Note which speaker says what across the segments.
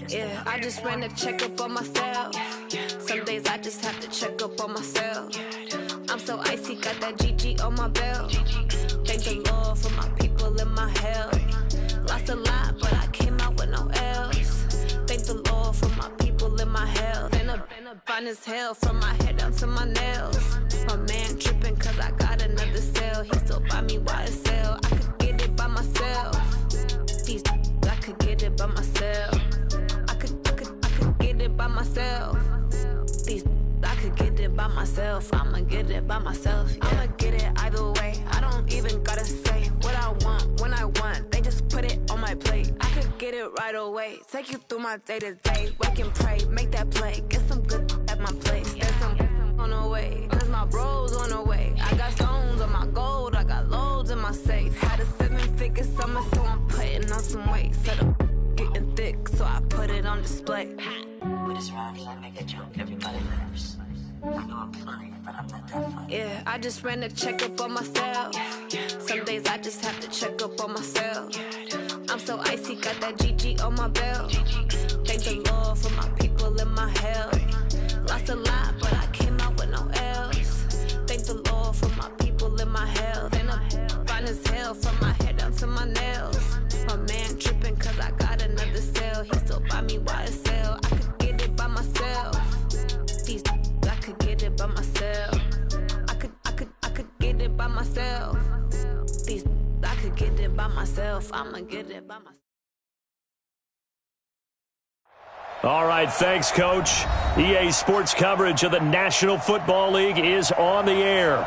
Speaker 1: Yeah, I just ran a checkup on myself. Some days I just have to check up on myself. I'm so icy, got that GG on my belt. Thank the Lord for my people and my health. Lost a lot, but I came out with no else. Thank the Lord for my people and my health. And a fine as hell from my head down to my nails. My man tripping cause I got another cell. He still buy me YSL. I could get it by myself. These I could get it by myself. I could get it by myself. These I could get it by myself. I'ma get it by myself. Yeah. I'ma get it either way. I don't even gotta say what I want when I want. They just put it on my plate. I could get it right away. Take you through my day to day. Wake and pray, make that play. Get some good at my place. There's some on the way, cause my bros on the way. I got stones on my gold. I got loads in my safe. Had a 7-figure summer, so I'm putting on some weight. Set up getting thick, so I put it on display.
Speaker 2: With this round here, I make a joke. Everybody laughs. I know I'm funny, but I'm not that funny.
Speaker 1: Yeah, I just ran a checkup on myself. Some days I just have to check up on myself. I'm so icy, got that GG on my belt. Thank the Lord for my people and my health. Lost a lot, but I came out with no else. Thank the Lord for my people and my health. And I'm fine as hell from my head down to my nails. My man tripping cause I got another cell. He still buy me YSL. I could get it by myself. These I could get it by myself. I could get it by myself. These I could get it by myself. I'ma get it by myself.
Speaker 3: All right, thanks, Coach. EA Sports coverage of the National Football League is on the air.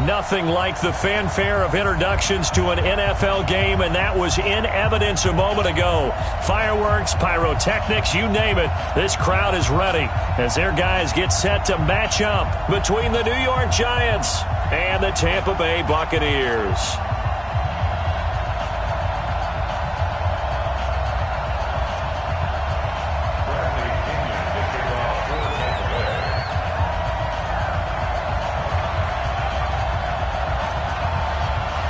Speaker 3: Nothing like the fanfare of introductions to an NFL game, and that was in evidence a moment ago. Fireworks, pyrotechnics, you name it. This crowd is ready as their guys get set to match up between the New York Giants and the Tampa Bay Buccaneers.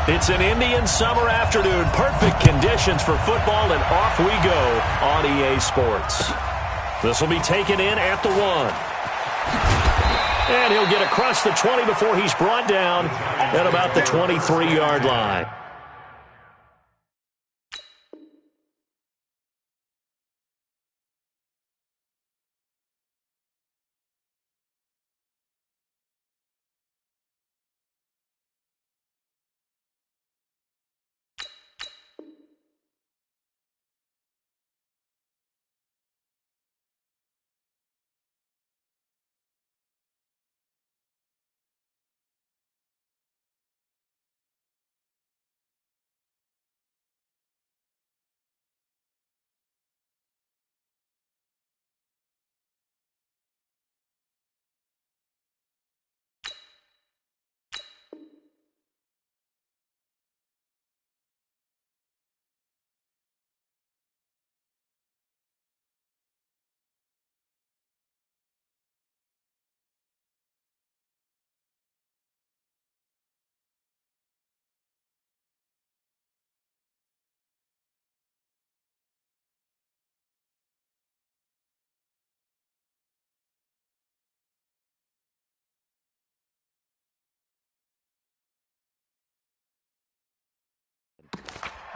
Speaker 3: It's an Indian summer afternoon. Perfect conditions for football, and off we go on EA Sports. This will be taken in at the 1. And he'll get across the 20 before he's brought down at about the 23-yard line.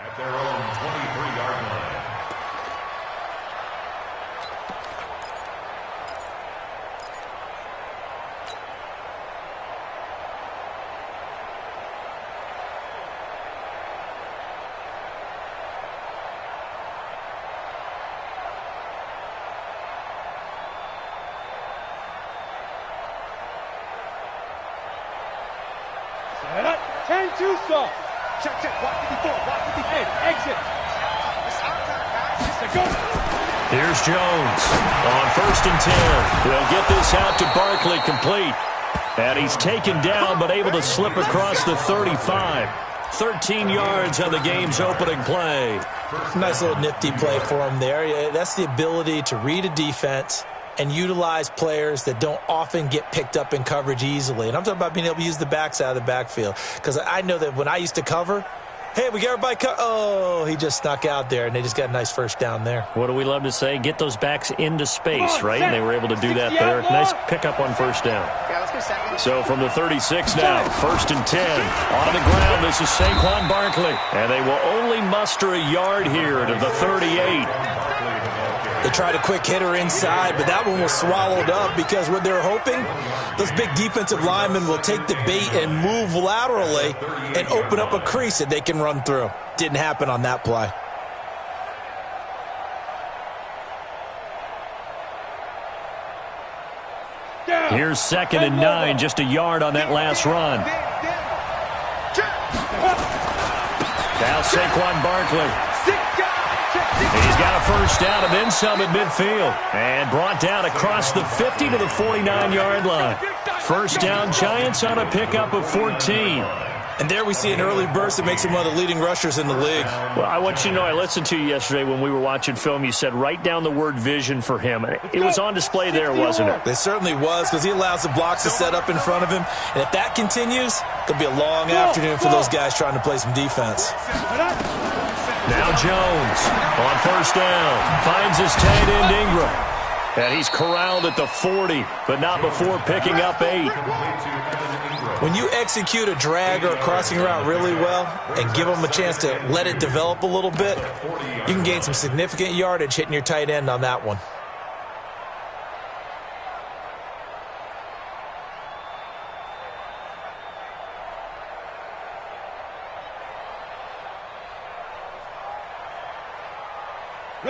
Speaker 4: At their own 23-yard line.
Speaker 5: Set up, 10-2 stop. Check, wide 54, wide 58, exit.
Speaker 3: Here's Jones on 1st and 10. He'll get this out to Barkley, complete. And he's taken down but able to slip across the 35. 13 yards on the game's opening play.
Speaker 6: Nice little nifty play for him there. That's the ability to read a defense and utilize players that don't often get picked up in coverage easily. And I'm talking about being able to use the backs out of the backfield. Because I know that when I used to cover, Hey, we got everybody cut. Oh, he just snuck out there, and they just got a nice first down there.
Speaker 3: What do we love to say? Get those backs into space, right? And they were able to do that there. Nice pickup on first down.
Speaker 7: Yeah, let's go second.
Speaker 3: So from the 36 now, 1st and 10. On the ground, this is Saquon Barkley. And they will only muster a yard here to the 38.
Speaker 6: They tried a quick hitter inside, but that one was swallowed up because what they're hoping, those big defensive linemen will take the bait and move laterally and open up a crease that they can run through. Didn't happen on that play.
Speaker 3: Here's 2nd and 9, just a yard on that last run. Now Saquon Barkley. He's got a first down and then some at midfield. And brought down across the 50 to the 49-yard line. First down, Giants on a pickup of 14.
Speaker 6: And there we see an early burst that makes him one of the leading rushers in the league.
Speaker 3: Well, I want you to know, I listened to you yesterday when we were watching film. You said write down the word vision for him. It was on display there, wasn't it?
Speaker 6: It certainly was, because he allows the blocks to set up in front of him. And if that continues, it could be a long afternoon for those guys trying to play some defense.
Speaker 3: Now Jones on first down. Finds his tight end Ingram. And he's corralled at the 40, but not before picking up 8.
Speaker 6: When you execute a drag or a crossing route really well and give them a chance to let it develop a little bit, you can gain some significant yardage hitting your tight end on that one.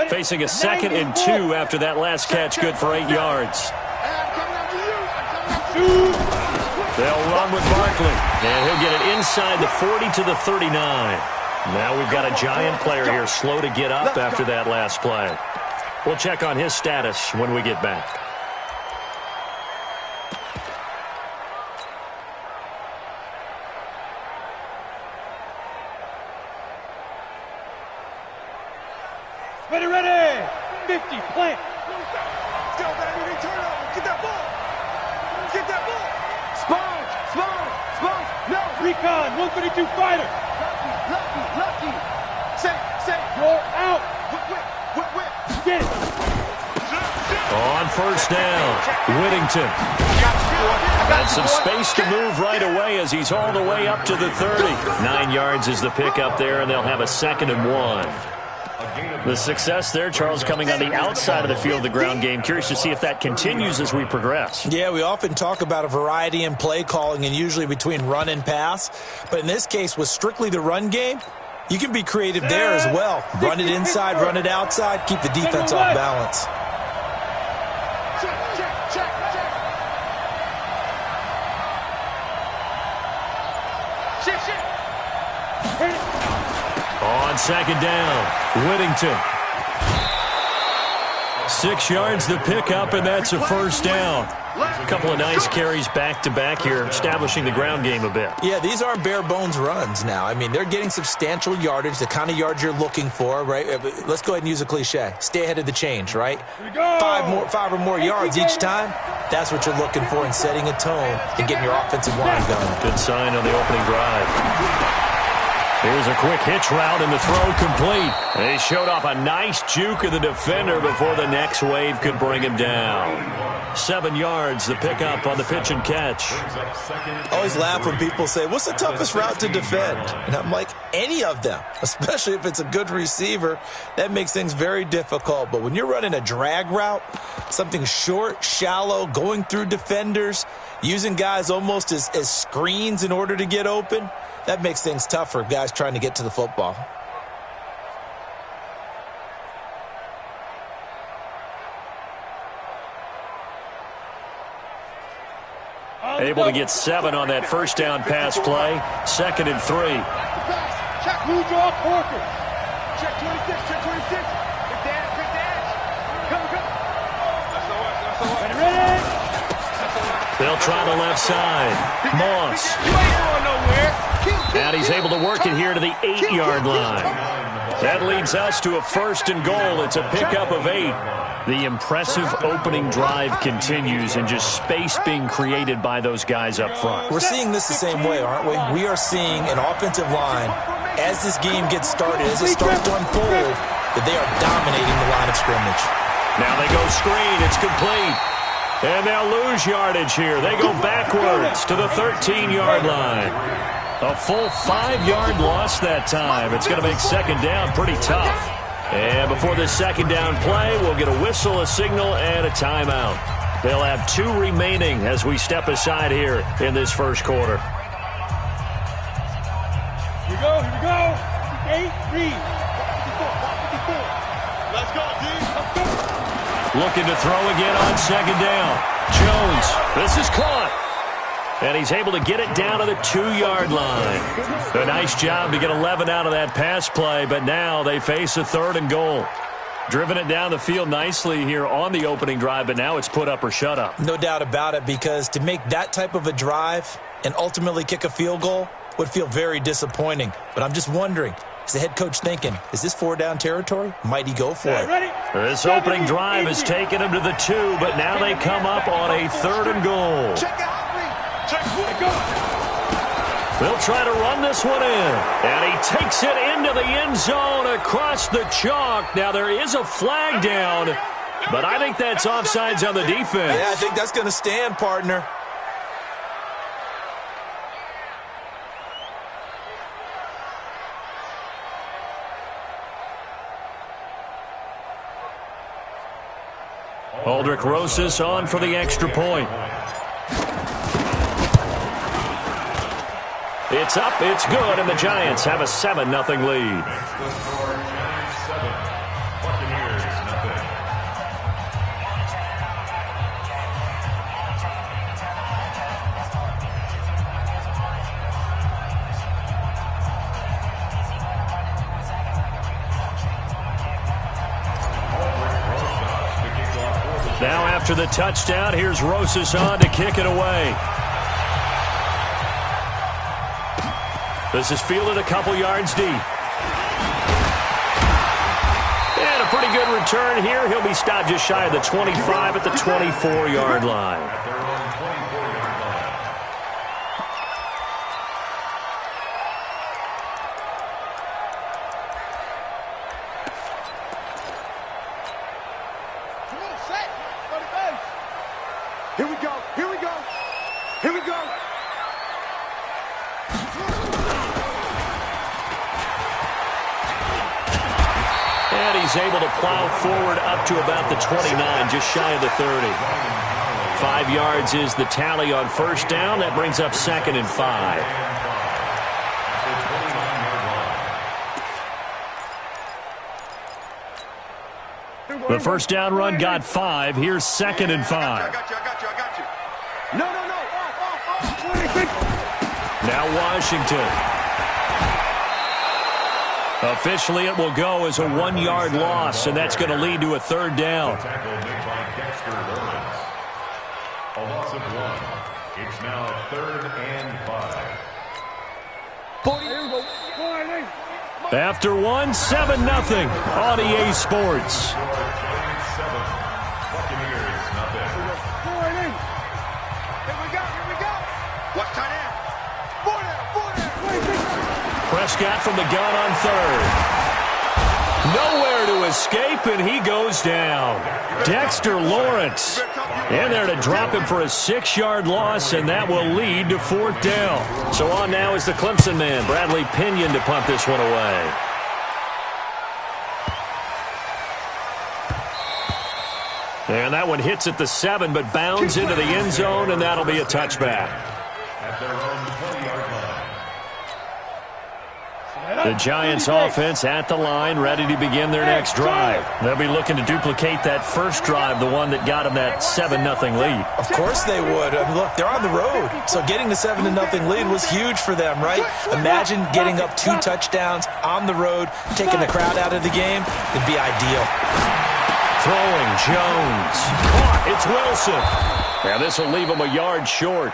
Speaker 3: Facing a 2nd and 2 after that last catch, good for 8 yards. They'll run with Barkley, and he'll get it inside the 40 to the 39. Now we've got a Giant player here slow to get up after that last play. We'll check on his status when we get back.
Speaker 5: Ready. 50, plant. Let's go, baby. Turn over. Get that ball. Get that ball. Sponge. No. Recon, 132 fighter. Lucky. Say. Roll out. Whip. Get it.
Speaker 3: On first down, Whittington. And some space to move right away as he's all the way up to the 30. 9 yards is the pickup there, and they'll have a 2nd and 1. The success there, Charles, coming on the outside of the field of the ground game. Curious to see if that continues as we progress.
Speaker 6: Yeah, we often talk about a variety in play calling and usually between run and pass. But in this case, with strictly the run game, you can be creative there as well. Run it inside, run it outside, keep the defense off balance.
Speaker 3: On 2nd down, Whittington. 6 yards the pickup, and that's a first down. A couple of nice carries back-to-back here, establishing the ground game a bit.
Speaker 6: Yeah, these aren't bare-bones runs now. I mean, they're getting substantial yardage, the kind of yards you're looking for, right? Let's go ahead and use a cliche. Stay ahead of the change, right? 5 or more yards each time. That's what you're looking for in setting a tone and getting your offensive line going.
Speaker 3: Good sign on the opening drive. Here's a quick hitch route, and the throw complete. They showed off a nice juke of the defender before the next wave could bring him down. 7 yards, the pickup on the pitch and catch.
Speaker 6: I always laugh when people say, what's the toughest route to defend? And I'm like, any of them, especially if it's a good receiver. That makes things very difficult. But when you're running a drag route, something short, shallow, going through defenders, using guys almost as screens in order to get open, that makes things tough for guys trying to get to the football.
Speaker 3: Able to get 7 on that first down pass play. 2nd and 3.
Speaker 5: Check who draw Porker. Check 26. Quick dash. Come. Ready.
Speaker 3: They'll try the left side. Moss.
Speaker 5: You ain't going nowhere.
Speaker 3: And he's able to work it here to the 8-yard line. That leads us to a 1st and goal. It's a pickup of 8. The impressive opening drive continues, and just space being created by those guys up front.
Speaker 6: We're seeing this the same way, aren't we? We are seeing an offensive line as this game gets started, as it starts to unfold, that they are dominating the line of scrimmage.
Speaker 3: Now they go screen. It's complete. And they'll lose yardage here. They go backwards to the 13-yard line. A full 5-yard loss that time. It's going to make second down pretty tough. And before this second down play, we'll get a whistle, a signal, and a timeout. They'll have 2 remaining as we step aside here in this first quarter.
Speaker 5: Here we go. 8, read. 54. Let's go, D. Let's go.
Speaker 3: Looking to throw again on second down. Jones, this is caught. And he's able to get it down to the 2-yard line. A nice job to get 11 out of that pass play, but now they face a 3rd and goal. Driven it down the field nicely here on the opening drive, but now it's put up or shut up.
Speaker 6: No doubt about it, because to make that type of a drive and ultimately kick a field goal would feel very disappointing. But I'm just wondering, is the head coach thinking, is this 4-down territory? Might he go for it?
Speaker 5: Ready?
Speaker 3: This opening drive has taken him to the 2, but now they come up on a 3rd and goal. They'll try to run this one in. And he takes it into the end zone across the chalk. Now there is a flag down, but I think that's offsides on the defense.
Speaker 6: Yeah, I think that's going to stand, partner.
Speaker 3: Aldrich Rosas on for the extra point. It's up, it's good, and the Giants have a 7-0 lead. Now after the touchdown, here's Rosas on to kick it away. This is fielded a couple yards deep. And a pretty good return here. He'll be stopped just shy of the 25 at the 24-yard line.
Speaker 5: Here we go.
Speaker 3: And he's able to plow forward up to about the 29, just shy of the 30. 5 yards is the tally on first down. That brings up 2nd and 5. The first down run got 5. Here's 2nd and 5.
Speaker 5: I got you. No.
Speaker 3: Now Washington. Officially, it will go as a 1-yard loss, and that's going to lead to a 3rd down.
Speaker 4: Tackle made by Dexter Lawrence. A loss of 1. It's now 3rd and 5.
Speaker 3: After 1, 7-0 on EA Sports. Prescott from the gun on 3rd. Nowhere to escape, and he goes down. Dexter Lawrence in there to drop him for a 6-yard loss, and that will lead to 4th down. So on now is the Clemson man, Bradley Pinion, to punt this one away. And that one hits at the 7, but bounds into the end zone, and that'll be a touchback.
Speaker 4: At their own 20-yard line.
Speaker 3: The Giants offense at the line, ready to begin their next drive. They'll be looking to duplicate that first drive, the one that got them that 7-0 lead.
Speaker 6: Of course they would. I mean, look, they're on the road, so getting the 7-0 lead was huge for them, right? Imagine getting up 2 touchdowns on the road, taking the crowd out of the game. It'd be ideal.
Speaker 3: Throwing, Jones. Caught, it's Wilson. Now this will leave him a yard short.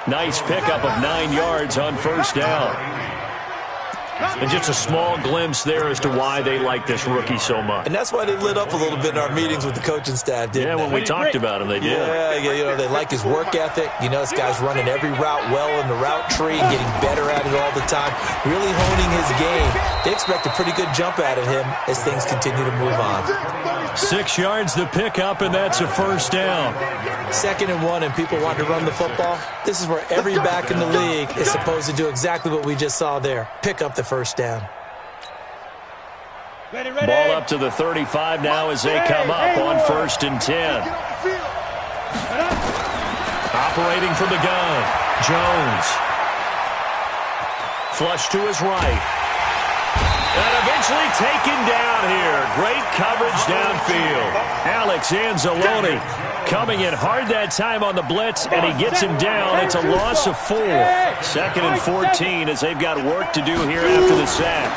Speaker 3: Nice pickup of 9 yards on first down. And just a small glimpse there as to why they like this rookie so much.
Speaker 6: And that's why they lit up a little bit in our meetings with the coaching staff, didn't they?
Speaker 3: Yeah, when we talked about him, they did.
Speaker 6: Yeah, they like his work ethic. This guy's running every route well in the route tree and getting better at it all the time, really honing his game. They expect a pretty good jump out of him as things continue to move on.
Speaker 3: 6 yards the pickup, and that's a first down.
Speaker 6: 2nd and 1, and people want to run the football. This is where every back in the league is supposed to do exactly what we just saw there. Pick up the first down.
Speaker 3: Ball up to the 35 now as they come up on 1st and 10. Operating from the gun, Jones. Flush to his right. And eventually taken down here. Great coverage downfield. Alex Anzalone coming in hard that time on the blitz, and he gets him down. It's a loss of 4. 2nd and 14 as they've got work to do here after the sack.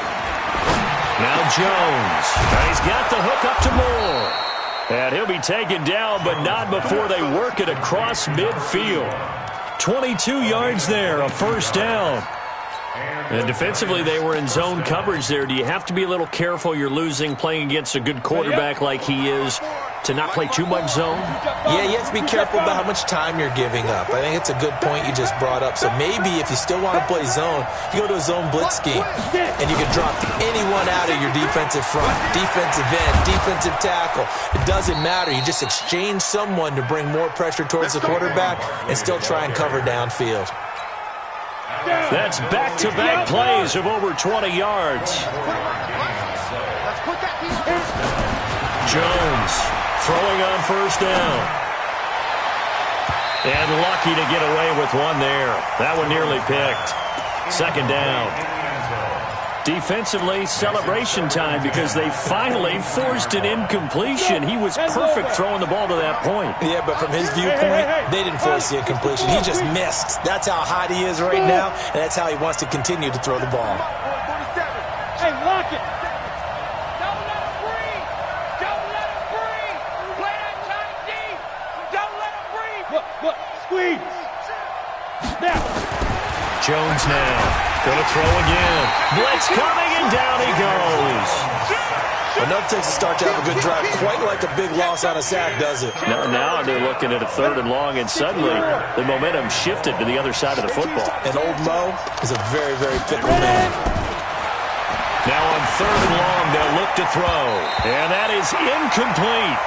Speaker 3: Now Jones. He's got the hook up to Moore. And he'll be taken down, but not before they work it across midfield. 22 yards there, a first down. And defensively, they were in zone coverage there. Do you have to be a little careful you're losing playing against a good quarterback like he is to not play too much zone?
Speaker 6: Yeah, you have to be careful about how much time you're giving up. I think it's a good point you just brought up. So maybe if you still want to play zone, you go to a zone blitz scheme, and you can drop anyone out of your defensive front, defensive end, defensive tackle. It doesn't matter. You just exchange someone to bring more pressure towards the quarterback and still try and cover downfield.
Speaker 3: That's back-to-back plays of over 20 yards. Jones throwing on first down. And lucky to get away with one there. That one nearly picked. 2nd down. Defensively, celebration time because they finally forced an incompletion. He was perfect throwing the ball to that point.
Speaker 6: Yeah, but from his viewpoint, they didn't force the incompletion. He just missed. That's how hot he is right now, and that's how he wants to continue to throw the ball.
Speaker 5: Hey, lock it.
Speaker 7: Don't let him breathe. Don't let him breathe. Play that tight deep. Don't let him breathe.
Speaker 5: Look, squeeze. Now.
Speaker 3: Jones now. Gonna throw again. Blitz coming, and down he goes.
Speaker 6: Enough takes to start to have a good drive. Quite like a big loss on a sack, does it?
Speaker 3: Now they're looking at a 3rd and long, and suddenly the momentum shifted to the other side of the football.
Speaker 6: And old Mo is a very, very fickle man.
Speaker 3: Now on 3rd and long, they'll look to throw. And that is incomplete.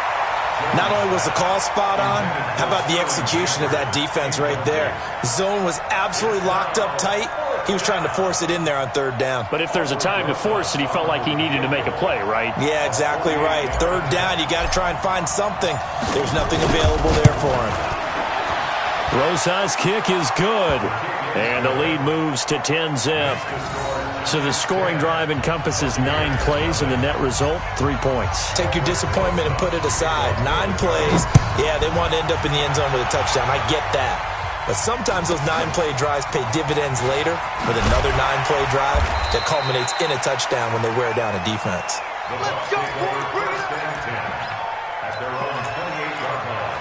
Speaker 6: Not only was the call spot on, how about the execution of that defense right there? Zone was absolutely locked up tight. He was trying to force it in there on 3rd down.
Speaker 3: But if there's a time to force it, he felt like he needed to make a play, right?
Speaker 6: Yeah, exactly right. 3rd down, you got to try and find something. There's nothing available there for him.
Speaker 3: Rosa's kick is good. And the lead moves to 10-zip. So the scoring drive encompasses 9 plays, and the net result, 3 points.
Speaker 6: Take your disappointment and put it aside. 9 plays. Yeah, they want to end up in the end zone with a touchdown. I get that. But sometimes those 9-play drives pay dividends later with another 9-play drive that culminates in a touchdown when they wear down a defense.
Speaker 4: Let's go, bring it up. At their own 28-yard line.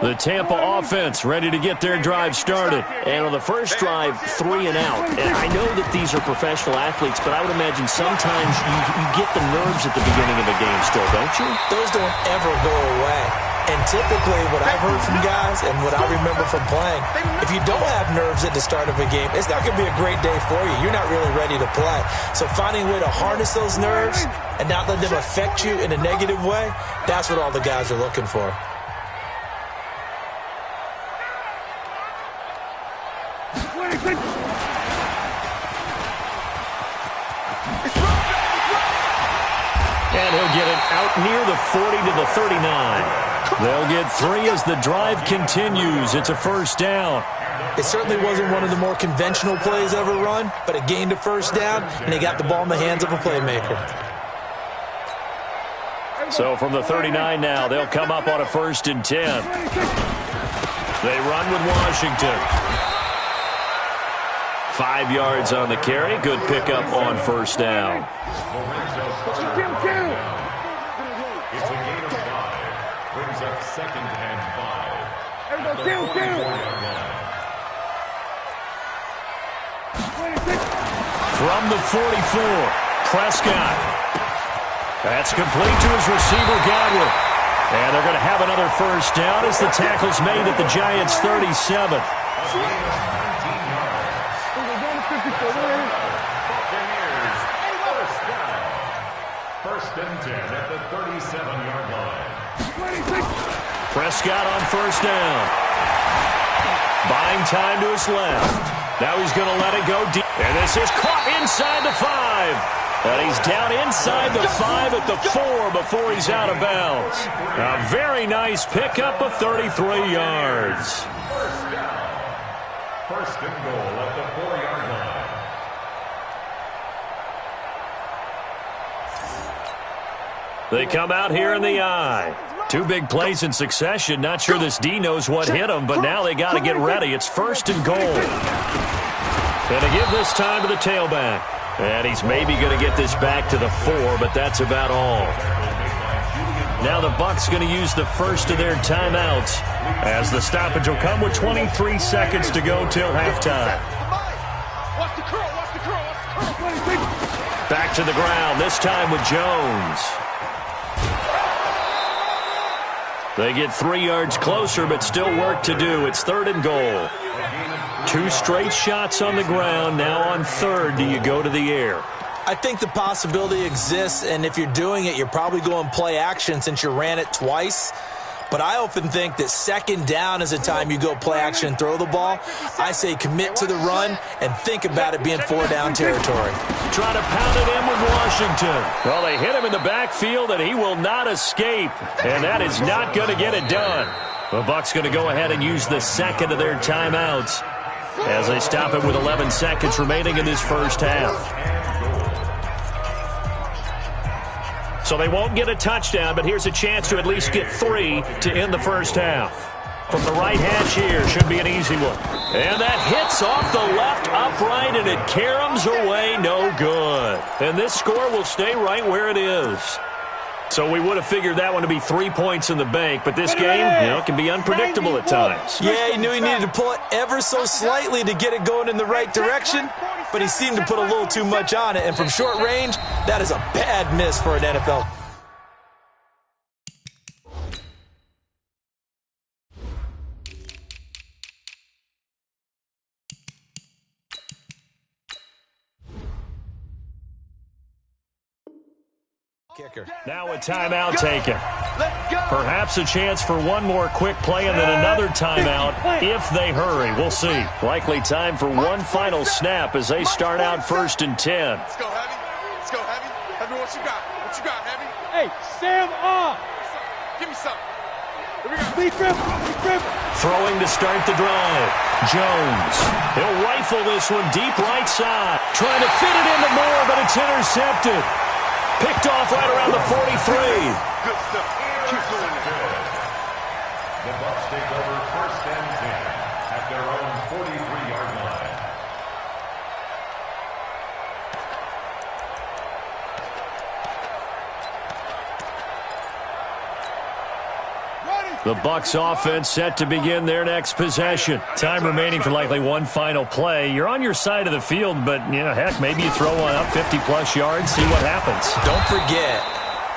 Speaker 3: The Tampa offense ready to get their drive started. And on the first drive, 3 and out. And I know that these are professional athletes, but I would imagine sometimes you get the nerves at the beginning of a game still, don't you?
Speaker 6: Those don't ever go away. And typically what I've heard from guys and what I remember from playing, if you don't have nerves at the start of a game, it's not going to be a great day for you. You're not really ready to play. So finding a way to harness those nerves and not let them affect you in a negative way, that's what all the guys are looking for.
Speaker 3: And he'll get it out near the 40 to the 39. They'll get 3 as the drive continues. It's a first down.
Speaker 6: It certainly wasn't one of the more conventional plays ever run, but it gained a first down, and they got the ball in the hands of a playmaker.
Speaker 3: So from the 39 now, they'll come up on a 1st and 10. They run with Washington. 5 yards on the carry. Good pickup on first down.
Speaker 4: It's a gain of 5. Brings up 2nd and 5.
Speaker 3: From the 44, Prescott. That's complete to his receiver, Godwin. And they're going to have another first down as the tackle's made at the Giants' 37.
Speaker 4: First and 10 at the 37-yard line.
Speaker 3: Prescott on first down. Buying time to his left. Now he's going to let it go deep. And this is caught inside the 5. And he's down inside the 5 at the 4 before he's out of bounds. A very nice pickup of 33 yards.
Speaker 4: First down. First and goal at the 4-yard line.
Speaker 3: They come out here in the eye. 2 big plays in succession. Not sure this D knows what hit him, but now they got to get ready. It's first and goal. And to give this time to the tailback. And he's maybe going to get this back to the 4, but that's about all. Now the Bucs going to use the first of their timeouts as the stoppage will come with 23 seconds to go till halftime. Back to the ground, this time with Jones. They get 3 yards closer, but still work to do. It's third and goal. 2 straight shots on the ground. Now on third, do you go to the air?
Speaker 6: I think the possibility exists, and if you're doing it, you're probably going play action since you ran it twice. But I often think that second down is a time you go play action and throw the ball. I say commit to the run and think about it being 4-down territory.
Speaker 3: Trying to pound it in with Washington. Well, they hit him in the backfield, and he will not escape. And that is not going to get it done. The Bucs going to go ahead and use the second of their timeouts as they stop it with 11 seconds remaining in this first half. So they won't get a touchdown, but here's a chance to at least get 3 to end the first half. From the right hash here, should be an easy one. And that hits off the left upright, and it caroms away, no good. And this score will stay right where it is. So we would have figured that one to be 3 points in the bank, but this game, can be unpredictable at times.
Speaker 6: Yeah, he knew he needed to pull it ever so slightly to get it going in the right direction, but he seemed to put a little too much on it, and from short range, that is a bad miss for an NFL. Kicker.
Speaker 3: Now a timeout taken. Perhaps a chance for one more quick play and then another timeout if they hurry. We'll see. Likely time for one final snap as they start out first and 10.
Speaker 5: Let's go, Heavy. Let's go, Heavy. Heavy, what you got? What you got, Heavy? Hey, Sam off. Give me something. Lead grip.
Speaker 3: Throwing to start the drive. Jones. He'll rifle this one deep right side. Trying to fit it into Moore, but it's intercepted. Picked off right around the 43.
Speaker 5: Good stuff. Keep doing it.
Speaker 4: The Bucs take over first and 10 at their own 43-yard line.
Speaker 3: The Bucs offense set to begin their next possession. Time remaining for likely one final play. You're on your side of the field, but, heck, maybe you throw one up 50-plus yards, see what happens.
Speaker 6: Don't forget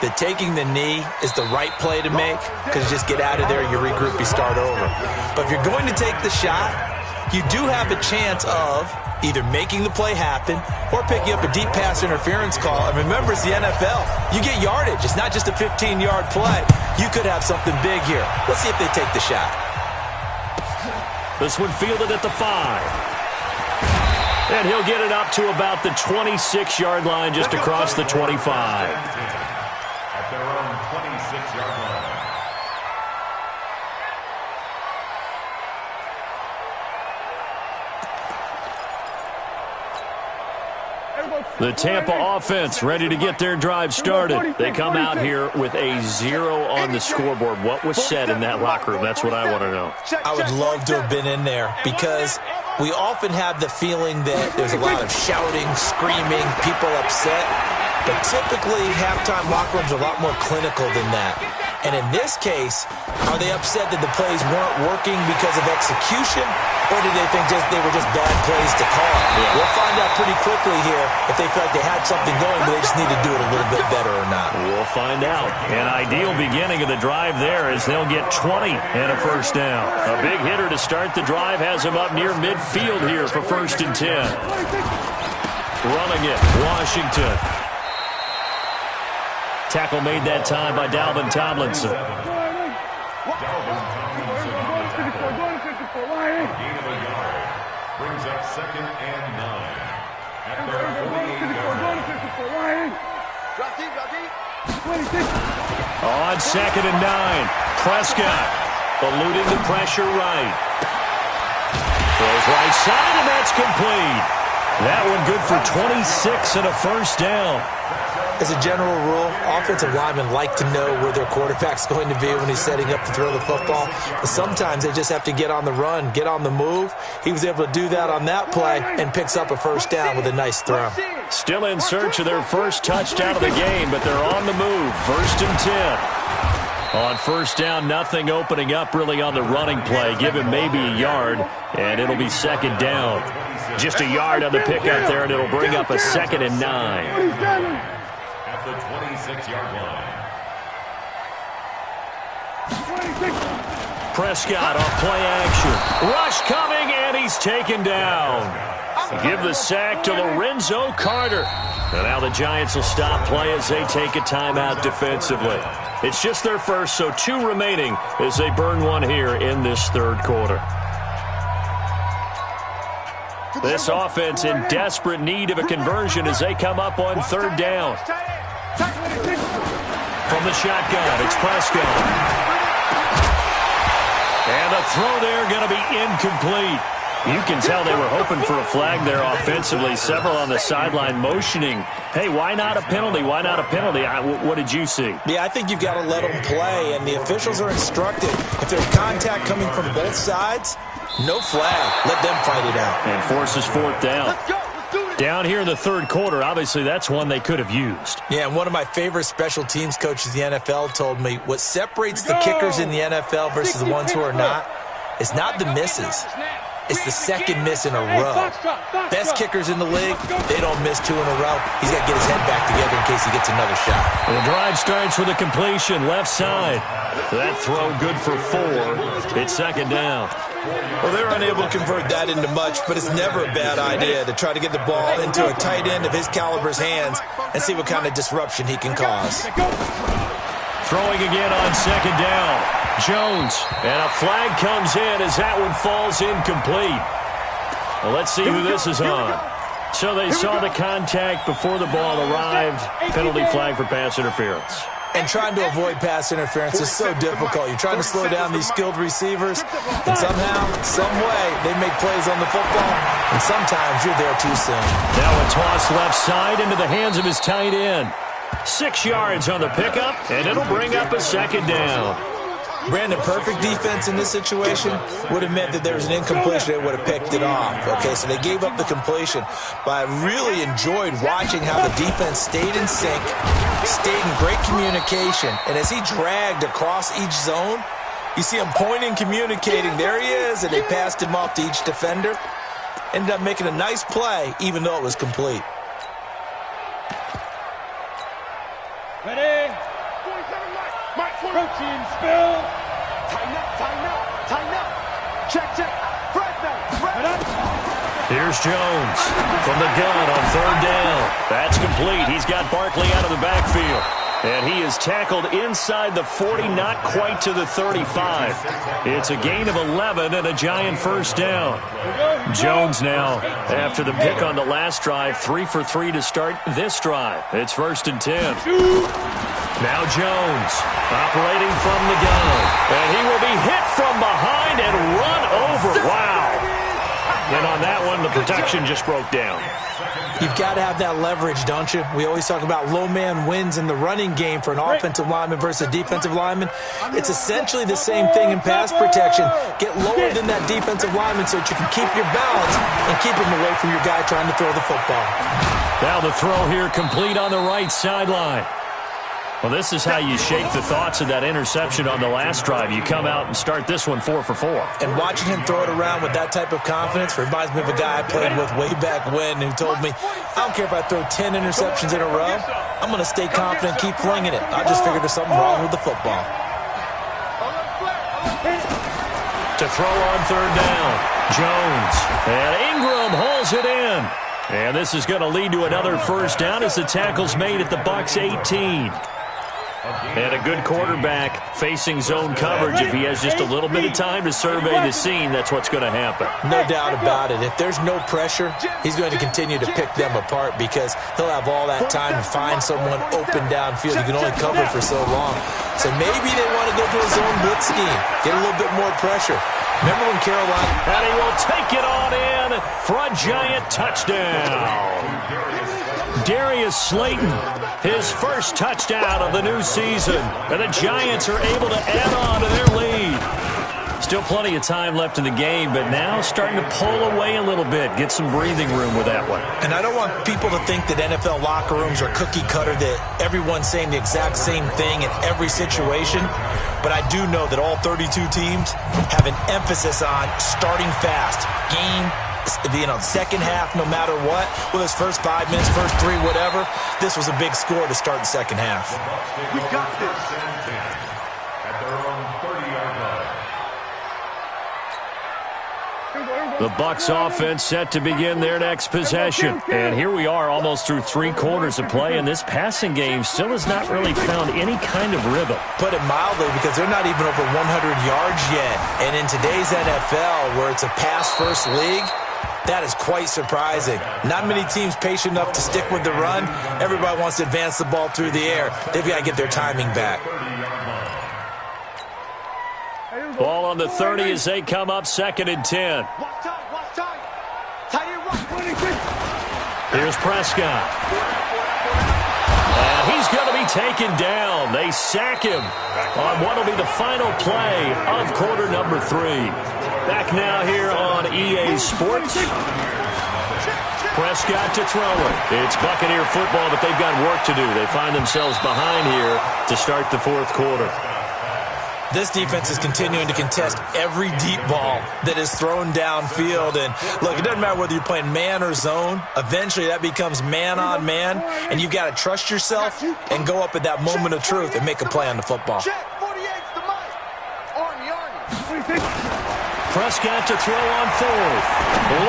Speaker 6: that taking the knee is the right play to make because you just get out of there, you regroup, you start over. But if you're going to take the shot, you do have a chance of either making the play happen or picking up a deep pass interference call. And remember, it's the NFL. You get yardage. It's not just a 15-yard play. You could have something big here. Let's see if they take the shot.
Speaker 3: This one fielded at the 5. And he'll get it up to about the 26-yard line just across the 25.
Speaker 4: At their own 26-yard line.
Speaker 3: The Tampa offense ready to get their drive started. They come out here with a 0 on the scoreboard. What was said in that locker room? That's what I want to know.
Speaker 6: I would love to have been in there because we often have the feeling that there's a lot of shouting, screaming, people upset. But typically, halftime locker rooms are a lot more clinical than that. And in this case, are they upset that the plays weren't working because of execution, or did they think they were just bad plays to call? Yeah. We'll find out pretty quickly here if they feel like they had something going, but they just need to do it a little bit better or not.
Speaker 3: We'll find out. An ideal beginning of the drive there as they'll get 20 and a first down. A big hitter to start the drive has him up near midfield here for 1st and 10. Running it, Washington. Tackle made that time by Dalvin Tomlinson.
Speaker 4: Gain of a yard. Brings up 2nd and 9. At their 48-yard line.
Speaker 3: On 2nd and 9. Prescott eluding the pressure right. Throws right side, and that's complete. That one good for 26 and a first down.
Speaker 6: As a general rule, offensive linemen like to know where their quarterback's going to be when he's setting up to throw the football. But sometimes they just have to get on the run, get on the move. He was able to do that on that play and picks up a first down with a nice throw.
Speaker 3: Still in search of their first touchdown of the game, but they're on the move. 1st and 10. On first down, nothing opening up really on the running play. Give him maybe a yard, and it'll be 2nd down. Just a yard on the pickup there, and it'll bring up a 2nd and 9.
Speaker 4: The 26-yard line.
Speaker 3: Prescott off play action. Rush coming, and he's taken down. Give the sack to Lorenzo Carter. And now the Giants will stop play as they take a timeout defensively. It's just their first, so 2 remaining as they burn one here in this 3rd quarter. This offense in desperate need of a conversion as they come up on 3rd down. From the shotgun, it's Prescott. And the throw there going to be incomplete. You can tell they were hoping for a flag there offensively. Several on the sideline motioning, hey, why not a penalty? Why not a penalty? What did you see?
Speaker 6: Yeah, I think you've got to let them play, and the officials are instructed. If there's contact coming from both sides, no flag. Let them fight it out.
Speaker 3: And forces 4th down. Down here in the 3rd quarter, obviously that's one they could have used.
Speaker 6: Yeah, and one of my favorite special teams coaches in the NFL told me what separates the kickers in the NFL versus the ones who are not is not the misses. It's the 2nd miss in a row. Best kickers in the league, they don't miss 2 in a row. He's got to get his head back together in case he gets another shot.
Speaker 3: The drive starts with a completion, left side. That throw good for 4. It's 2nd down.
Speaker 6: Well, they're unable to convert that into much, but it's never a bad idea to try to get the ball into a tight end of his caliber's hands and see what kind of disruption he can cause.
Speaker 3: Throwing again on 2nd down. Jones, and a flag comes in as that one falls incomplete. Well, let's see who this is on. So they saw the contact before the ball arrived. Penalty flag for pass interference.
Speaker 6: And trying to avoid pass interference is so difficult. You're trying to slow down these skilled receivers, and somehow, some way, they make plays on the football, and sometimes you're there too soon.
Speaker 3: Now a toss left side into the hands of his tight end. 6 yards on the pickup, and it'll bring up a 2nd down.
Speaker 6: Brandon, perfect defense in this situation would have meant that there was an incompletion. They would have picked it off. Okay, so they gave up the completion. But I really enjoyed watching how the defense stayed in sync, stayed in great communication. And as he dragged across each zone, you see him pointing, communicating. There he is, and they passed him off to each defender. Ended up making a nice play, even though it was complete.
Speaker 5: Ready? Protein spill. Tighten up, tighten up, tighten up. Check, check.
Speaker 3: Here's Jones from the gun on 3rd down. That's complete. He's got Barkley out of the backfield. And he is tackled inside the 40, not quite to the 35. It's a gain of 11 and a Giant first down. Jones now, after the pick on the last drive, 3 for 3 to start this drive. It's 1st and 10. Now Jones, operating from the gun. And he will be hit from behind and run over. Wow. And on that one, the protection just broke down.
Speaker 6: You've got to have that leverage, don't you? We always talk about low man wins in the running game for an offensive lineman versus a defensive lineman. It's essentially the same thing in pass protection. Get lower than that defensive lineman so that you can keep your balance and keep him away from your guy trying to throw the football.
Speaker 3: Now the throw here complete on the right sideline. Well, this is how you shake the thoughts of that interception on the last drive. You come out and start this one 4 for 4.
Speaker 6: And watching him throw it around with that type of confidence reminds me of a guy I played with way back when who told me, I don't care if I throw 10 interceptions in a row, I'm going to stay confident and keep flinging it. I just figured there's something wrong with the football.
Speaker 3: To throw on third down, Jones. And Ingram hauls it in. And this is going to lead to another first down as the tackle's made at the Bucs 18. And a good quarterback facing zone coverage. If he has just a little bit of time to survey the scene, that's what's going to happen.
Speaker 6: No doubt about it. If there's no pressure, he's going to continue to pick them apart because he'll have all that time to find someone open downfield. You can only cover for so long. So maybe they want to go to a zone blitz scheme, get a little bit more pressure. Remember when Carolina...
Speaker 3: And he will take it on in for a giant touchdown. Darius Slayton, his first touchdown of the new season. And the Giants are able to add on to their lead. Still plenty of time left in the game, but now starting to pull away a little bit. Get some breathing room with that one.
Speaker 6: And I don't want people to think that NFL locker rooms are cookie cutter, that everyone's saying the exact same thing in every situation. But I do know that all 32 teams have an emphasis on starting fast. Second half, no matter what, whether it's first 5 minutes, first 3, whatever, this was a big score to start the second half.
Speaker 4: We got this. At their own 30-yard line.
Speaker 3: The Bucs offense set to begin their next possession. And here we are almost through 3 quarters of play, and this passing game still has not really found any kind of rhythm.
Speaker 6: Put it mildly, because they're not even over 100 yards yet. And in today's NFL, where it's a pass-first league, that is quite surprising. Not many teams patient enough to stick with the run. Everybody wants to advance the ball through the air. They've got to get their timing back.
Speaker 3: Ball on the 30 as they come up 2nd and 10. Here's Prescott. And he's going to be taken down. They sack him on what will be the final play of quarter number 3. Back now here on EA Sports. Prescott to throw it. It's Buccaneer football, but they've got work to do. They find themselves behind here to start the 4th quarter.
Speaker 6: This defense is continuing to contest every deep ball that is thrown downfield. And, look, it doesn't matter whether you're playing man or zone. Eventually, that becomes man-on-man, and you've got to trust yourself and go up at that moment of truth and make a play on the football.
Speaker 3: Prescott to throw on 4th.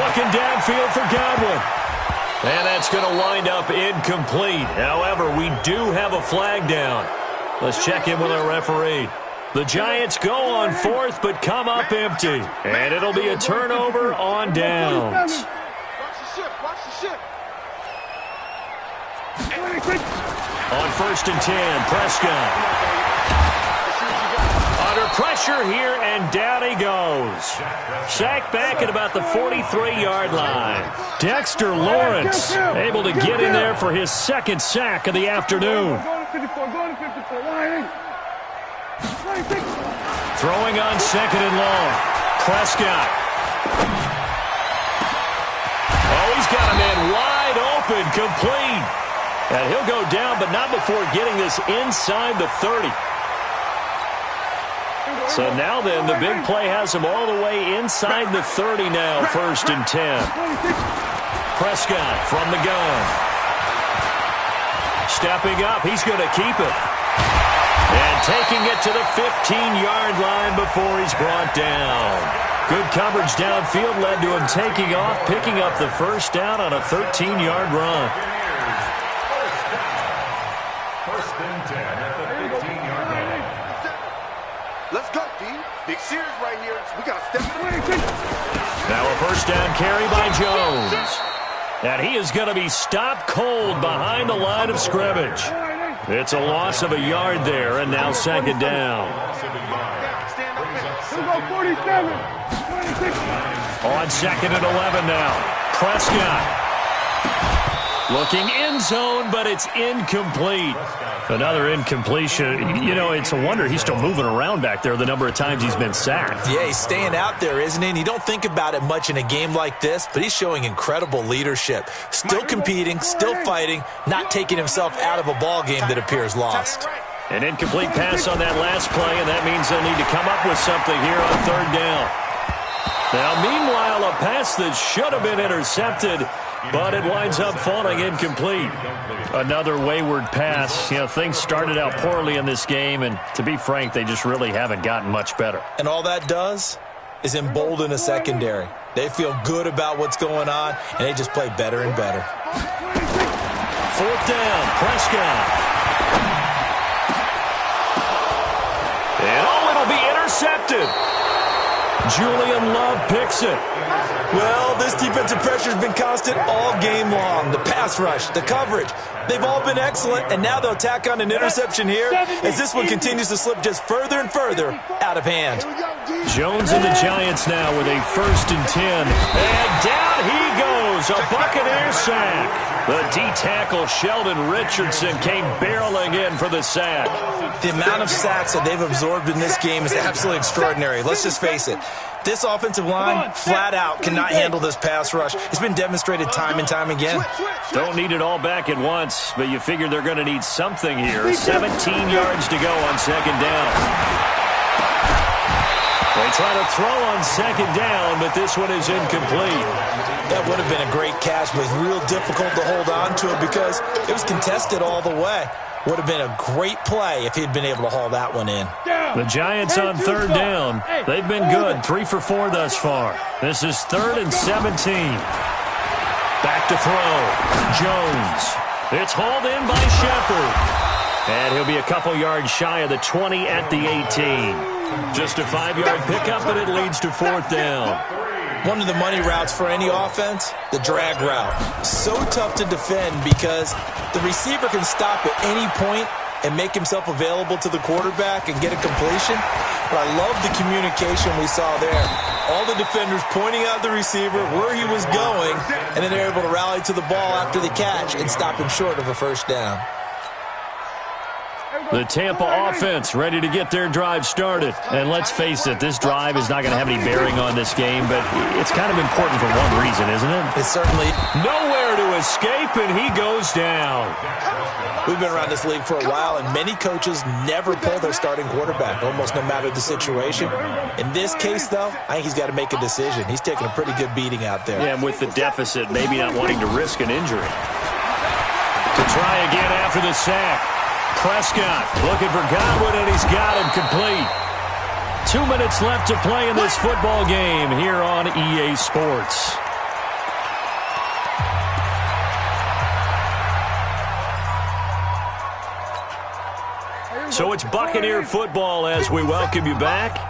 Speaker 3: Looking downfield for Godwin. And that's going to wind up incomplete. However, we do have a flag down. Let's check in with our referee. The Giants go on 4th, but come up empty. And it'll be a turnover on downs. On 1st and 10, Prescott. Under pressure here, and down he goes. Sacked back at about the 43-yard line. Dexter Lawrence able to get in there for his 2nd sack of the afternoon. Throwing on 2nd and long. Prescott. Oh, he's got a man wide open, complete. And he'll go down, but not before getting this inside the 30. So now then, the big play has him all the way inside the 30 now, 1st and 10. Prescott from the gun. Stepping up, he's going to keep it. And taking it to the 15-yard line before he's brought down. Good coverage downfield led to him taking off, picking up the first down on a 13-yard run.
Speaker 4: 1st and 10 at the 15-yard line.
Speaker 5: Let's go, D. Big series right here. We got to step it.
Speaker 3: Now a first down carry by Jones. And he is going to be stopped cold behind the line of scrimmage. It's a loss of a yard there, and now 2nd down. On 2nd and 11 now. Prescott. Looking end zone, but it's incomplete. Another incompletion. You know, it's a wonder he's still moving around back there the number of times he's been sacked.
Speaker 6: Yeah, he's staying out there, isn't he? And you don't think about it much in a game like this, but he's showing incredible leadership. Still competing, still fighting, not taking himself out of a ball game that appears lost.
Speaker 3: An incomplete pass on that last play, and that means they'll need to come up with something here on third down. Now, meanwhile, a pass that should have been intercepted, but it winds up falling incomplete. Another wayward pass. You know, things started out poorly in this game, and to be frank, they just really haven't gotten much better.
Speaker 6: And all that does is embolden a secondary. They feel good about what's going on, and they just play better and better.
Speaker 3: Fourth down, Prescott. And it'll be intercepted. Julian Love picks it.
Speaker 6: Well, this defensive pressure has been constant all game long. The pass rush, the coverage, they've all been excellent, and now they'll tack on an interception here as this one continues to slip just further and further out of hand.
Speaker 3: Jones and the Giants now with a 1st and 10. And down he goes, a Buccaneer sack. The D-tackle Sheldon Richardson came barreling in for the sack.
Speaker 6: The amount of sacks that they've absorbed in this game is absolutely extraordinary. Let's just face it. This offensive line, flat out, cannot handle this pass rush. It's been demonstrated time and time again.
Speaker 3: Don't need it all back at once, but you figure they're going to need something here. 17 yards to go on 2nd down. They try to throw on 2nd down, but this one is incomplete.
Speaker 6: That would have been a great catch, but it was real difficult to hold on to it because it was contested all the way. Would have been a great play if he'd been able to haul that one in.
Speaker 3: The Giants on 3rd down. They've been good, 3 for 4 thus far. This is 3rd and 17. Back to throw. Jones. It's hauled in by Shepard. And he'll be a couple yards shy of the 20 at the 18. Just a 5-yard pickup, and it leads to 4th down.
Speaker 6: One of the money routes for any offense, the drag route. So tough to defend because the receiver can stop at any point and make himself available to the quarterback and get a completion. But I love the communication we saw there. All the defenders pointing out the receiver, where he was going, and then they're able to rally to the ball after the catch and stop him short of a 1st down.
Speaker 3: The Tampa offense ready to get their drive started. And let's face it, this drive is not going to have any bearing on this game, but it's kind of important for one reason, isn't it?
Speaker 6: It's certainly
Speaker 3: nowhere to escape, and he goes down.
Speaker 6: We've been around this league for a while, and many coaches never pull their starting quarterback, almost no matter the situation. In this case, though, I think he's got to make a decision. He's taking a pretty good beating out there.
Speaker 3: Yeah, and with the deficit, maybe not wanting to risk an injury. To try again after the sack. Prescott looking for Godwin, and he's got him complete. 2 minutes left to play in this football game here on EA Sports. So it's Buccaneer football as we welcome you back.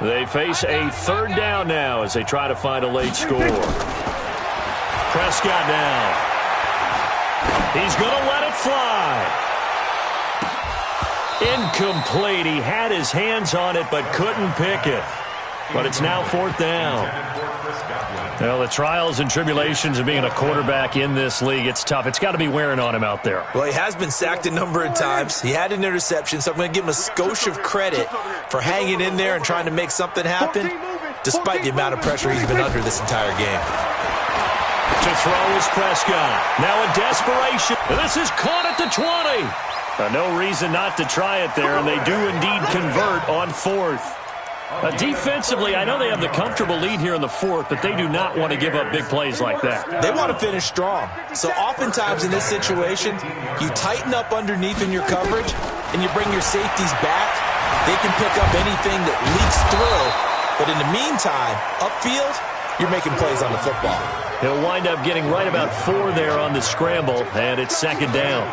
Speaker 3: They face a 3rd down now as they try to find a late score. Prescott now. He's going to let it fly. Incomplete. He had his hands on it but couldn't pick it. But it's now 4th down. Well, the trials and tribulations of being a quarterback in this league, it's tough. It's got to be wearing on him out there.
Speaker 6: Well, he has been sacked a number of times. He had an interception, so I'm going to give him a skosh of credit for hanging in there and trying to make something happen, despite the amount of pressure he's been under this entire game.
Speaker 3: To throw is Prescott. Now in desperation. This is caught at the 20. No reason not to try it there, and they do indeed convert on 4th. Defensively, I know they have the comfortable lead here in the 4th, but they do not want to give up big plays like that.
Speaker 6: They want to finish strong. So oftentimes in this situation, you tighten up underneath in your coverage, and you bring your safeties back. They can pick up anything that leaks through. But in the meantime, upfield, you're making plays on the football.
Speaker 3: He'll wind up getting right about 4 there on the scramble, and it's 2nd down.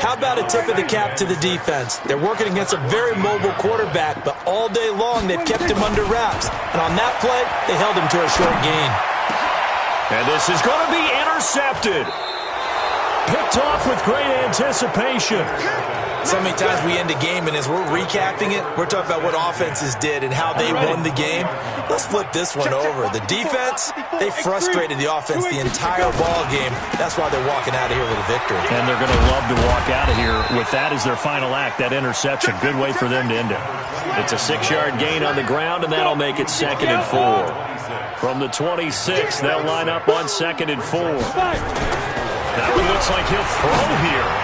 Speaker 6: How about a tip of the cap to the defense? They're working against a very mobile quarterback, but all day long they've kept him under wraps. And on that play, they held him to a short gain.
Speaker 3: And this is going to be intercepted. Picked off with great anticipation.
Speaker 6: So many times we end a game, and as we're recapping it, we're talking about what offenses did and how they won the game. Let's flip this one over. The defense, they frustrated the offense the entire ball game. That's why they're walking out of here with a victory.
Speaker 3: And they're going to love to walk out of here with that as their final act, that interception. Good way for them to end it. It's a 6-yard gain on the ground, and that'll make it 2nd and 4. From the 26, they'll line up on 2nd and 4. That one looks like he'll throw here.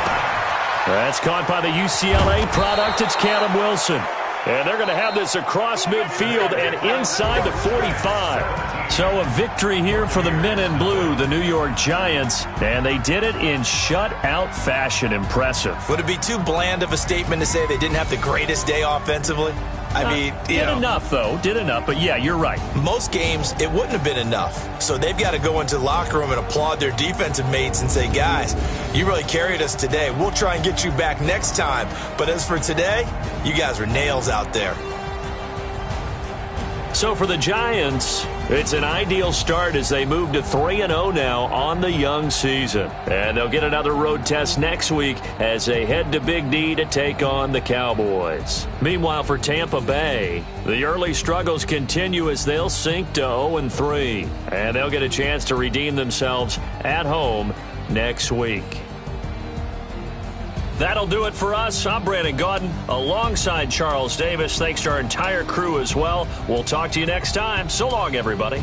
Speaker 3: That's caught by the UCLA product. It's Caleb Wilson. And they're going to have this across midfield and inside the 45. So a victory here for the men in blue, the New York Giants. And they did it in shutout fashion. Impressive.
Speaker 6: Would it be too bland of a statement to say they didn't have the greatest day offensively? I mean,
Speaker 3: did enough, though. Did enough. But, yeah, you're right.
Speaker 6: Most games, it wouldn't have been enough. So they've got to go into the locker room and applaud their defensive mates and say, guys, you really carried us today. We'll try and get you back next time. But as for today, you guys were nails out there.
Speaker 3: So for the Giants, it's an ideal start as they move to 3-0 now on the young season. And they'll get another road test next week as they head to Big D to take on the Cowboys. Meanwhile, for Tampa Bay, the early struggles continue as they'll sink to 0-3. And they'll get a chance to redeem themselves at home next week. That'll do it for us. I'm Brandon Gaudin alongside Charles Davis. Thanks to our entire crew as well. We'll talk to you next time. So long, everybody.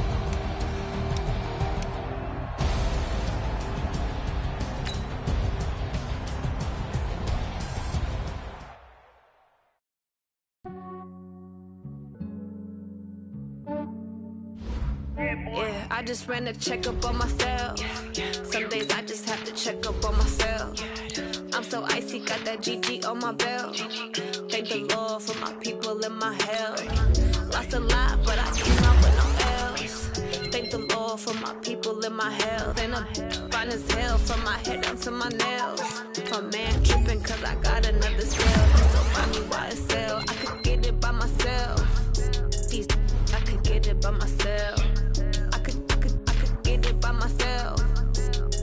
Speaker 1: Yeah, I just ran a checkup on myself. Some days I just have to check up on myself. I'm so icy, got that GG on my belt. Thank the Lord for my people and my health. Lost a lot, but I came out with no else. Thank the Lord for my people and my health. And I'm fine as hell from my head down to my nails. My man tripping cause I got another sale. So find me YSL, I could get it by myself. These I could get it by myself. I could get it by myself.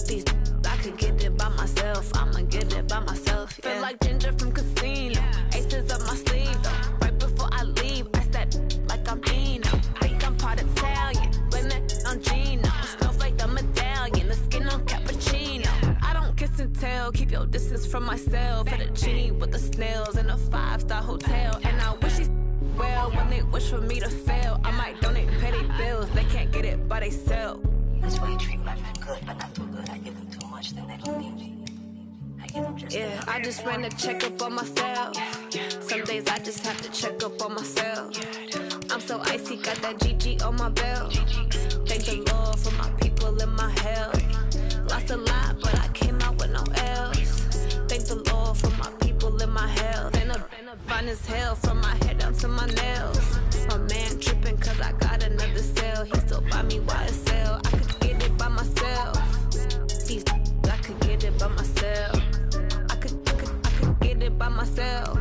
Speaker 1: These I could get it by myself. I'ma get it by myself. Yeah. Feel like Ginger from Casino. Aces up my sleeve though. Right before I leave, I said like I'm Eno. Think I'm part Italian. Blame it on Gino. Snowflake the medallion. The skin on cappuccino. I don't kiss and tell. Keep your distance from myself. At a genie with the snails in a 5-star hotel. And I wish she's well when they wish for me to fail. I might donate petty bills. They can't get it by themselves.
Speaker 2: That's why I treat my men good, but not too good. I give them too much, then they don't need me. I give them just
Speaker 1: Yeah, I just ran a checkup on myself. Some days I just have to check up on myself. I'm so icy, got that GG on my belt. Thank the Lord for my people and my health. Lost a lot, but I came out with no else. Thank the Lord for my people and my health. And I'm fine as hell from my head down to my nails. My man tripping cause I got another sale. He still buy me YSL. I could get it by myself. These I could get it by myself. I could get it by myself.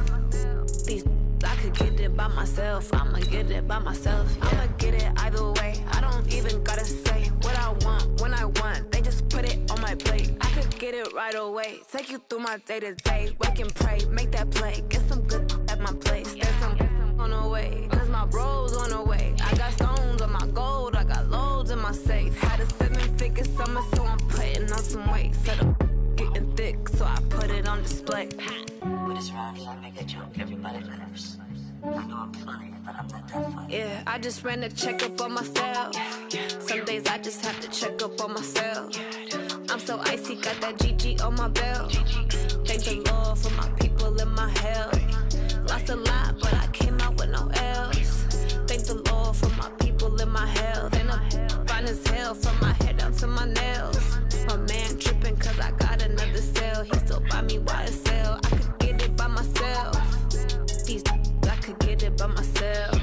Speaker 1: These I could get it by myself. I'ma get it by myself. Yeah. I'ma get it either way. I don't even gotta say what I want when I want. They just put it on my plate. I could get it right away. Take you through my day to day. Wake and pray, make that play. Get some good at my place. There's some on the way, cause my bro's on the way. I got stones on my gold. I got loads in my safe. Had a 7-figure summer, so I'm putting on some weight. Set up getting thick, so I put it on display.
Speaker 2: With this round here, I make a joke, everybody laughs. I know I'm funny, but I'm not that funny.
Speaker 1: Yeah, I just ran a checkup on myself. Some days I just have to check up on myself. I'm so icy, got that GG on my belt. Thank the Lord for my people and my health. Lost a lot, but I came out with no else. Thank the Lord for my people and my health. And I'm fine as hell from my head down to my nails. My man tripping cause I got another sale. He still buy me YSL. I could get it by myself. These I could get it by myself.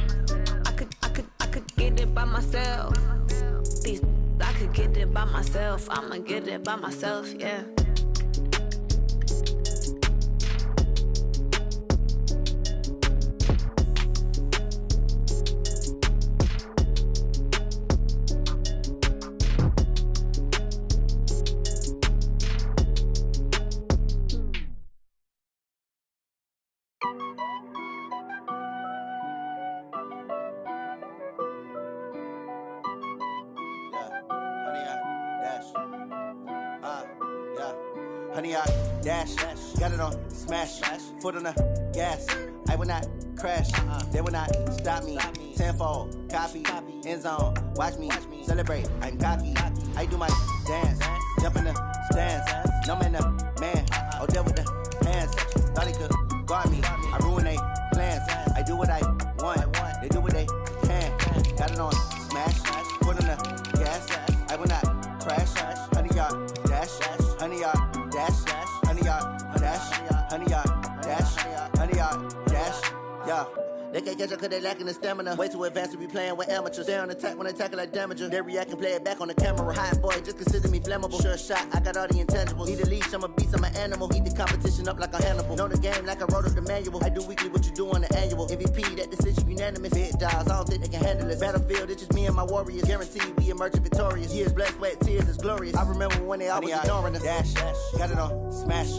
Speaker 1: I could get it by myself. These I could get it by myself. I'ma get it by myself, yeah.
Speaker 8: 100-yard dash. Got it on smash. Foot on the gas. I will not crash. They will not stop me. Tenfold, copy, end zone. Watch me celebrate. I'm cocky. I do my dance. Jump in the stands. No man, the man. Oh, deal with the hands. Thought he could guard me. I ruin they plans. I do what I want. They do what they can. Got it on smash. Foot on the gas. I will not crash. 100-yard dash. 100-yard dash. 100-yard dash. 100-yard dash. 100-yard dash. Yeah. They can't catch up cause they lacking the stamina. Way too advanced to be playing with amateurs. Stay on attack when they tackle like damager. They react and play it back on the camera. Hot boy, just consider me flammable. Sure shot, I got all the intangibles. Need a leash, I'm a beast, I'm an animal. Heat the competition up like a Hannibal. Know the game like I wrote up the manual. I do weekly what you do on the annual. MVP, that decision unanimous. Big dogs, I don't think they can handle it. Battlefield, it's just me and my warriors. Guaranteed we emerging victorious. Years, blood, sweat, tears, it's glorious. I remember when they always ignoring us. Dash, got it on smash.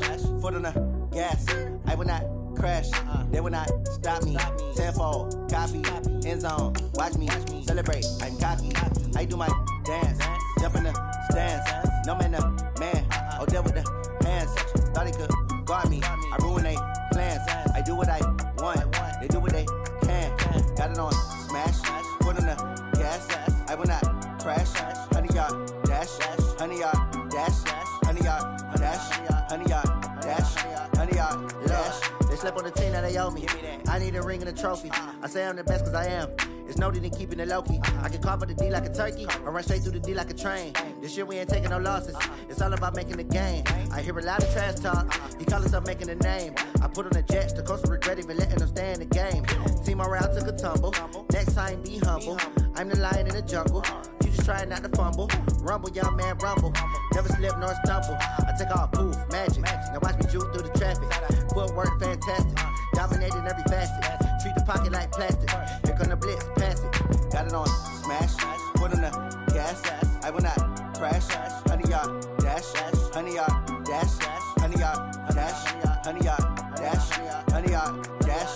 Speaker 8: Foot on the gas. I will not crash. They will not stop me. Tenfold, copy, end zone. Watch me celebrate. I'm cocky. I do my dance. Jump in the stands. No man, the man. Oh, deal with the hands. Thought he could guard me. I ruin they plans. I do what I want. They do what they can. Got it on smash. Foot on the gas. I will not crash. 100-yard dash. 100-yard dash. 100-yard dash. 100-yard dash. 100-yard dash. They slept on the team, now they owe me. I need a ring and a trophy. I say I'm the best cause I am. It's no need in keeping it low-key. I can carve up the D like a turkey or run straight through the D like a train. This year we ain't taking no losses. It's all about making the game. I hear a lot of trash talk. He call himself making a name. I put on the jets. The coach will regret even letting them stay in the game. Team around took a tumble. Next time be humble. I'm the lion in the jungle. You just trying not to fumble. Rumble, young man, rumble. Never slip nor stumble. I take off, poof, magic. Now watch me juke through the traffic. Footwork fantastic. Dominating every facet. Treat the pocket like plastic. Here come the blitz, pass it. Got it on smash. Foot on the gas. I will not crash. 100-yard dash. 100-yard dash. 100-yard dash. 100-yard dash. 100-yard dash.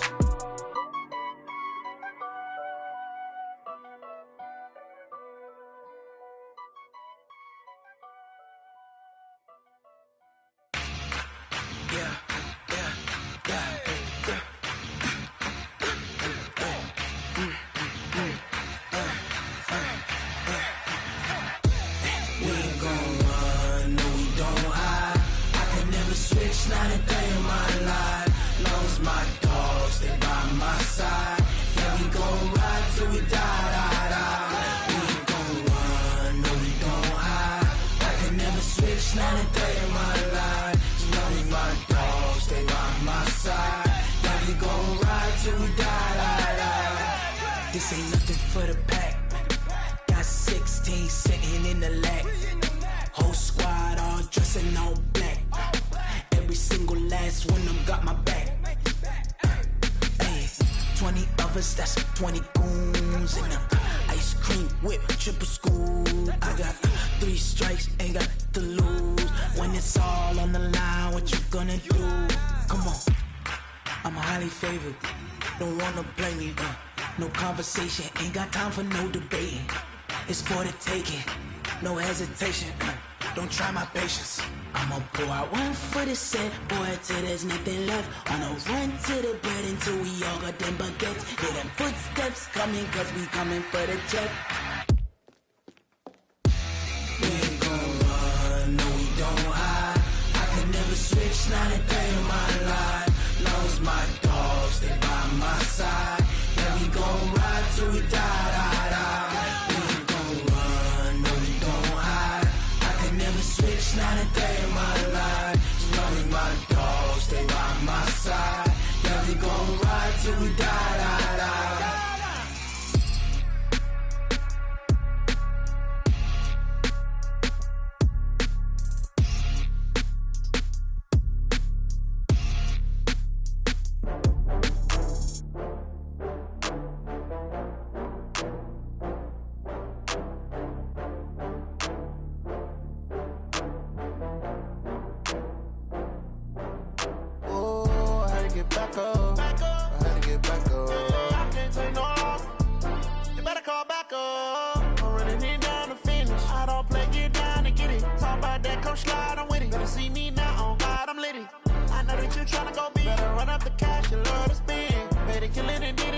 Speaker 9: Not a day in my life, long as my dogs, they by my side. Yeah, we gon' ride till we die. We ain't gon' run, no we don't hide. I can never switch, not a day in my life. As long as my dogs, they by my side. Yeah, we gon' ride till we die. This ain't nothing for the pack. Got 16 sitting in the lap. Whole squad all dressed in all black. Every single last one of them got my back. Hey, 20 of us, that's 20 goons. And ice cream whip, triple scoop. I got 3 strikes, ain't got to lose. When it's all on the line, what you gonna do? Come on, I'm highly favored. Don't wanna blame me, no conversation, ain't got time for no debating. It's for the taking, no hesitation. Don't try my patience. I'ma pour out one for the set, boy, till there's nothing left. On a run to the bread until we all got them baguettes. Hear them footsteps coming, cause we coming for the check. We ain't gon' run, no we don't hide. I can never switch, not a day in my life. Long as my dogs, they by my side. Yeah, we gon' ride till we die. We ain't gon' run, no we don't hide. I can never switch, not a day in my life. As long as my dogs stay by my side. Yeah, we gon' ride till we die.
Speaker 10: Back up. I had to get back up. I can't take no loss. You better call back up. I'm running it down to finish. I don't play, get down and get it. Talk about that, come slide, I'm with it. Better see me now on tryna go be. Better run up the cash and love to spend. Better kill it and did